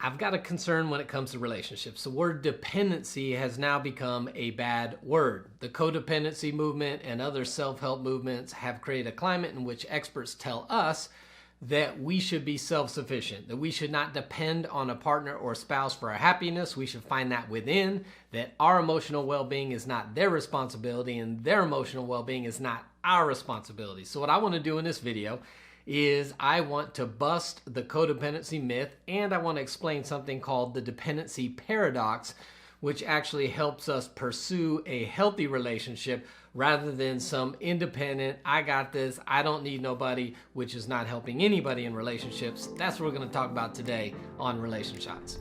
I've got a concern when it comes to relationships. The word dependency has now become a bad word. The codependency movement and other self-help movements have created a climate in which experts tell us that we should be self-sufficient, that we should not depend on a partner or spouse for our happiness. We should find that within, that our emotional well-being is not their responsibility and their emotional well-being is not our responsibility. So what I want to do in this video is I want to bust the codependency myth, and I want to explain something called the dependency paradox, which actually helps us pursue a healthy relationship rather than some independent, I got this, I don't need nobody, which is not helping anybody in relationships. That's what we're going to talk about today on Relation Shots.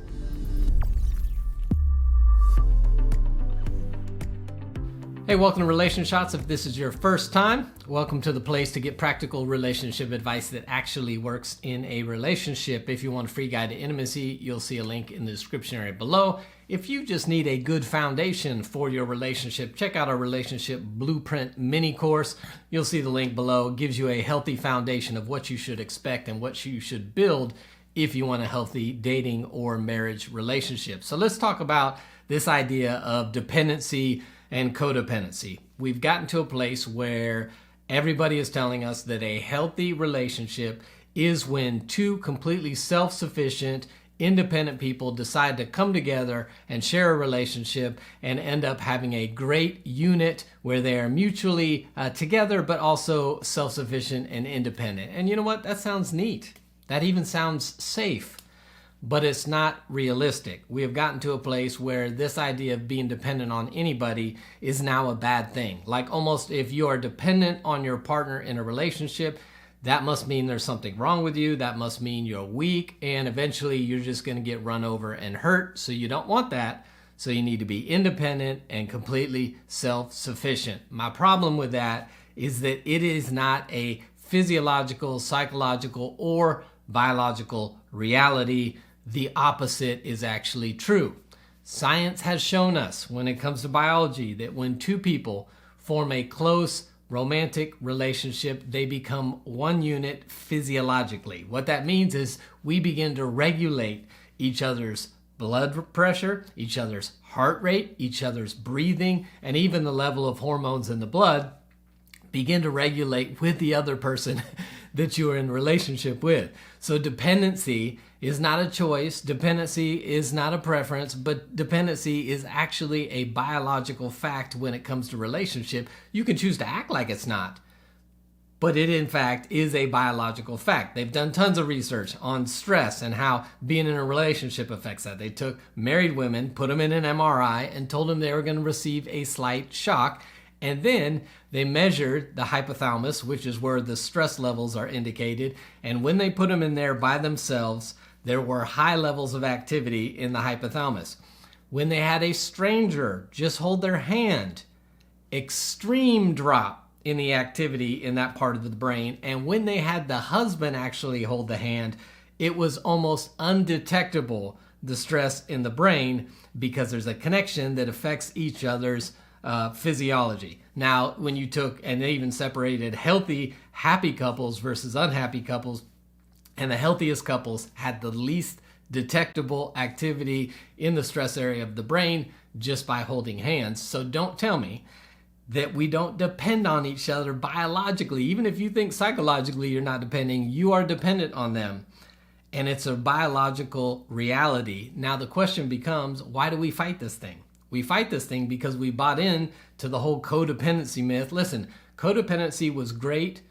Hey, welcome to Relation Shots. If this is your first time, welcome to the place to get practical relationship advice that actually works in a relationship. If you want a free guide to intimacy, you'll see a link in the description area below. If you just need a good foundation for your relationship, check out our Relationship Blueprint mini course. You'll see the link below. It gives you a healthy foundation of what you should expect and what you should build if you want a healthy dating or marriage relationship. So let's talk about this idea of dependency and codependency. We've gotten to a place where everybody is telling us that a healthy relationship is when two completely self-sufficient, independent people decide to come together and share a relationship and end up having a great unit where they are mutually together but also self-sufficient and independent. And you know what? That sounds neat. That even sounds safe. But it's not realistic. We have gotten to a place where this idea of being dependent on anybody is now a bad thing. Like almost if you are dependent on your partner in a relationship, that must mean there's something wrong with you. That must mean you're weak, and eventually you're just going to get run over and hurt. So you don't want that. So you need to be independent and completely self-sufficient. My problem with that is that it is not a physiological, psychological, or biological reality. The opposite is actually true. Science has shown us when it comes to biology that when two people form a close romantic relationship, they become one unit physiologically. What that means is we begin to regulate each other's blood pressure, each other's heart rate, each other's breathing, and even the level of hormones in the blood begin to regulate with the other person that you are in a relationship with. So dependency is not a choice. Dependency is not a preference, but dependency is actually a biological fact when it comes to relationship. You can choose to act like it's not, but it in fact is a biological fact. They've done tons of research on stress and how being in a relationship affects that. They took married women, put them in an MRI, and told them they were going to receive a slight shock. And then they measured the hypothalamus, which is where the stress levels are indicated. And when they put them in there by themselves, there were high levels of activity in the hypothalamus. When they had a stranger just hold their hand, extreme drop in the activity in that part of the brain. And when they had the husband actually hold the hand, it was almost undetectable, the stress in the brain, because there's a connection that affects each other's physiology. Now, when you took, and they even separated healthy, happy couples versus unhappy couples, and the healthiest couples had the least detectable activity in the stress area of the brain just by holding hands. So don't tell me that we don't depend on each other biologically. Even if you think psychologically you're not depending, you are dependent on them. And it's a biological reality. Now the question becomes, why do we fight this thing? We fight this thing because we bought in to the whole codependency myth. Listen, codependency was great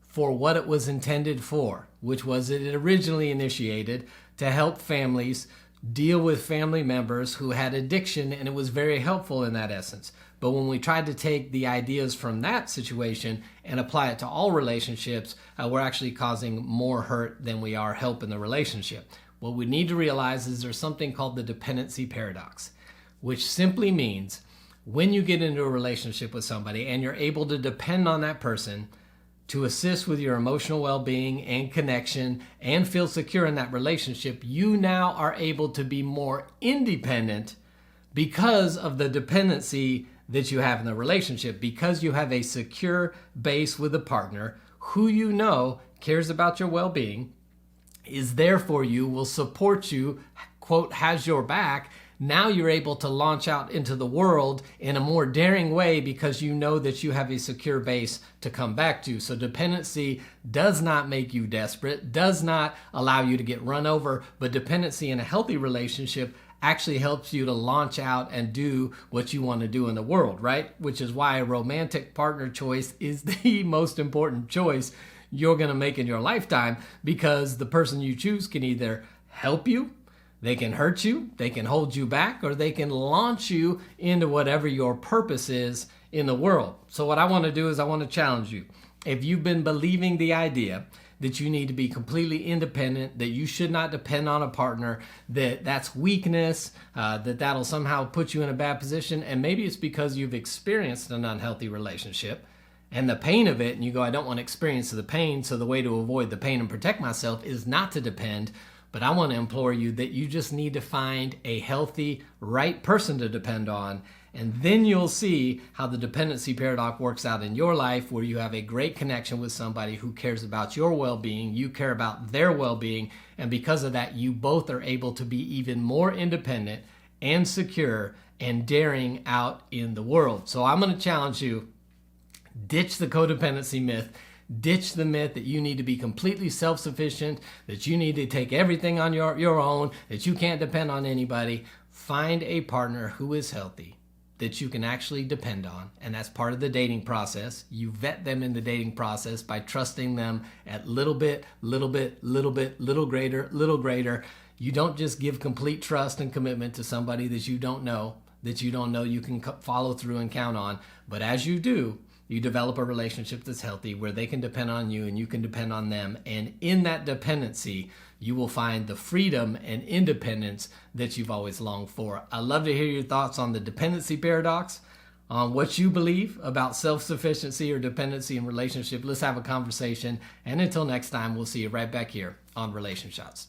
for what it was intended for, which was it originally initiated to help families deal with family members who had addiction, and it was very helpful in that essence. But when we tried to take the ideas from that situation and apply it to all relationships, we're actually causing more hurt than we are help in the relationship. What we need to realize is there's something called the dependency paradox, which simply means when you get into a relationship with somebody and you're able to depend on that person to assist with your emotional well-being and connection and feel secure in that relationship, you now are able to be more independent because of the dependency that you have in the relationship, because you have a secure base with a partner who you know cares about your well-being, is there for you, will support you, quote, has your back, now you're able to launch out into the world in a more daring way because you know that you have a secure base to come back to. So dependency does not make you desperate, does not allow you to get run over, but dependency in a healthy relationship actually helps you to launch out and do what you want to do in the world, right? Which is why a romantic partner choice is the most important choice you're going to make in your lifetime, because the person you choose can either help you, they can hurt you, they can hold you back, or they can launch you into whatever your purpose is in the world. So what I want to do is I want to challenge you. If you've been believing the idea that you need to be completely independent, that you should not depend on a partner, that that's weakness, that'll somehow put you in a bad position, and maybe it's because you've experienced an unhealthy relationship and the pain of it, and you go, I don't want to experience the pain, so the way to avoid the pain and protect myself is not to depend. But I want to implore you that you just need to find a healthy, right person to depend on, and then you'll see how the dependency paradox works out in your life, where you have a great connection with somebody who cares about your well-being, you care about their well-being, and because of that, you both are able to be even more independent and secure and daring out in the world. So I'm going to challenge you, ditch the codependency myth. Ditch the myth that you need to be completely self-sufficient, that you need to take everything on your own, that you can't depend on anybody. Find a partner who is healthy, that you can actually depend on, and that's part of the dating process. You vet them in the dating process by trusting them at little bit, little greater. You don't just give complete trust and commitment to somebody that you don't know you can follow through and count on. But as you do, you develop a relationship that's healthy, where they can depend on you and you can depend on them. And in that dependency, you will find the freedom and independence that you've always longed for. I'd love to hear your thoughts on the dependency paradox, on what you believe about self-sufficiency or dependency in relationship. Let's have a conversation. And until next time, we'll see you right back here on Relation Shots.